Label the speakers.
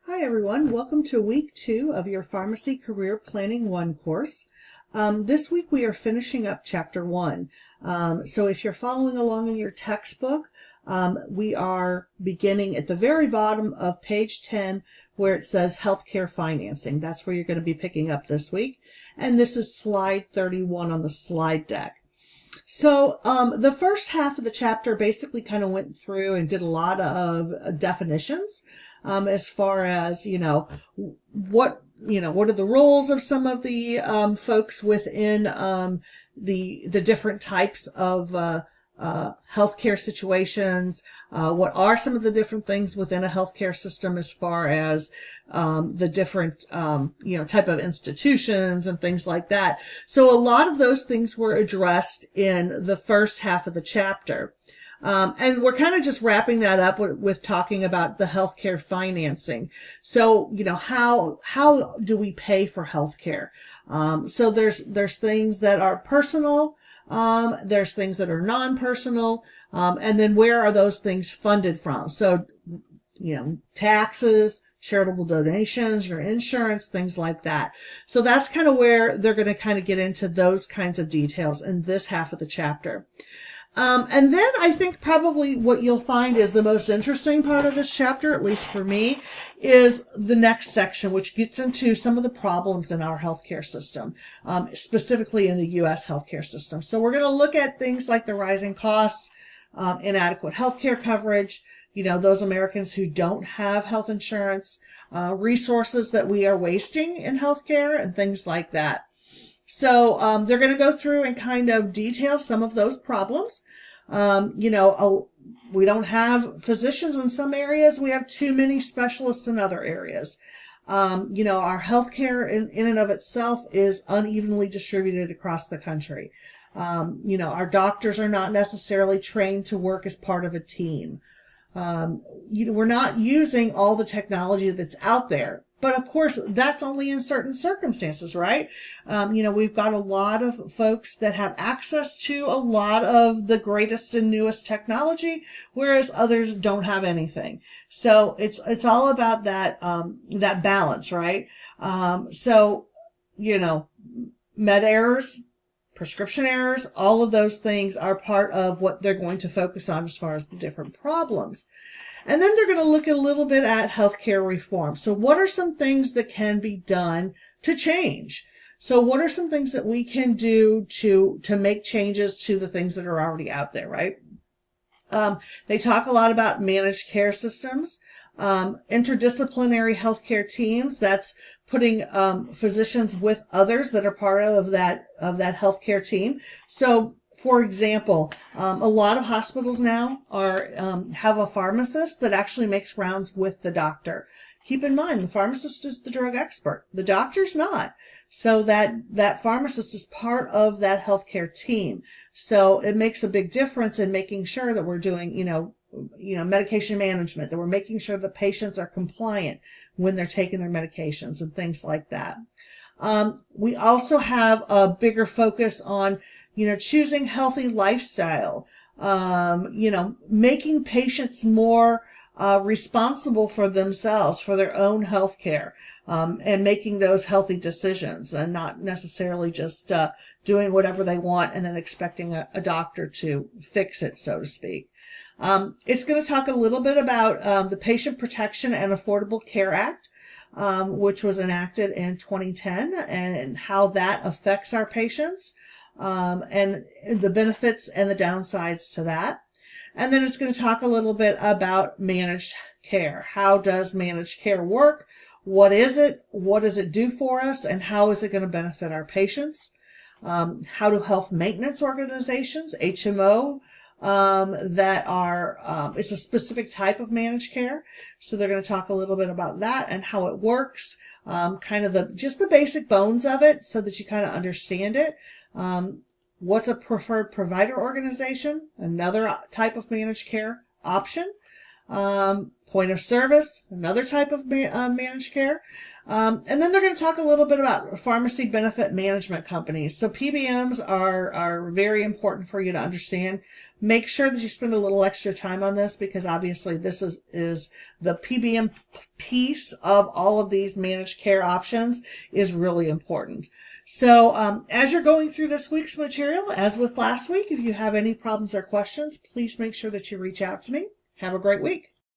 Speaker 1: Hi everyone, welcome to week 2 of your Pharmacy Career Planning 1 course. This week we are finishing up chapter 1. So if you're following along in your textbook, we are beginning at the very bottom of page 10 where it says healthcare financing. That's where you're going to be picking up this week. And this is slide 31 on the slide deck. So the first half of the chapter basically kind of went through and did a lot of definitions as far as, what are the roles of some of the folks within the different types of healthcare situations. What are some of the different things within a healthcare system as far as the different, type of institutions and things like that. So a lot of those things were addressed in the first half of the chapter. And we're kind of just wrapping that up with talking about the healthcare financing. So, how do we pay for healthcare? So there's things that are personal. There's things that are non-personal. And then where are those things funded from? So, taxes, charitable donations, your insurance, things like that. So that's kind of where they're going to kind of get into those kinds of details in this half of the chapter. And then I think probably what you'll find is the most interesting part of this chapter, at least for me, is the next section, which gets into some of the problems in our healthcare system, specifically in the U.S. healthcare system. So we're going to look at things like the rising costs, inadequate healthcare coverage, those Americans who don't have health insurance, resources that we are wasting in healthcare, and things like that. So they're going to go through and kind of detail some of those problems. We don't have physicians in some areas. We have too many specialists in other areas. Our healthcare in and of itself is unevenly distributed across the country. Our doctors are not necessarily trained to work as part of a team. We're not using all the technology that's out there. But of course, that's only in certain circumstances, right? We've got a lot of folks that have access to a lot of the greatest and newest technology, whereas others don't have anything. So it's all about that balance, right? Med errors, prescription errors, all of those things are part of what they're going to focus on as far as the different problems. And then they're going to look a little bit at healthcare reform. So what are some things that can be done to change? So what are some things that we can do to make changes to the things that are already out there, right? They talk a lot about managed care systems, interdisciplinary healthcare teams. That's putting physicians with others that are part of that healthcare team. So for example, a lot of hospitals now have a pharmacist that actually makes rounds with the doctor. Keep in mind, the pharmacist is the drug expert. The doctor's not. So that pharmacist is part of that healthcare team. So it makes a big difference in making sure that we're doing, medication management, that we're making sure the patients are compliant when they're taking their medications and things like that. We also have a bigger focus on choosing healthy lifestyle, making patients more responsible for themselves, for their own health care, and making those healthy decisions and not necessarily just doing whatever they want and then expecting a doctor to fix it, so to speak. It's going to talk a little bit about the Patient Protection and Affordable Care Act, which was enacted in 2010, and how that affects our patients. And the benefits and the downsides to that. And then it's going to talk a little bit about managed care. How does managed care work? What is it? What does it do for us? And how is it going to benefit our patients? How do health maintenance organizations, HMO, it's a specific type of managed care. So they're going to talk a little bit about that and how it works, kind of just the basic bones of it so that you kind of understand it. What's a preferred provider organization? Another type of managed care option. Point of service, another type of managed care. And then they're going to talk a little bit about pharmacy benefit management companies. So PBMs are very important for you to understand. Make sure that you spend a little extra time on this, because obviously this is the PBM piece of all of these managed care options is really important. So as you're going through this week's material, as with last week, if you have any problems or questions, please make sure that you reach out to me. Have a great week.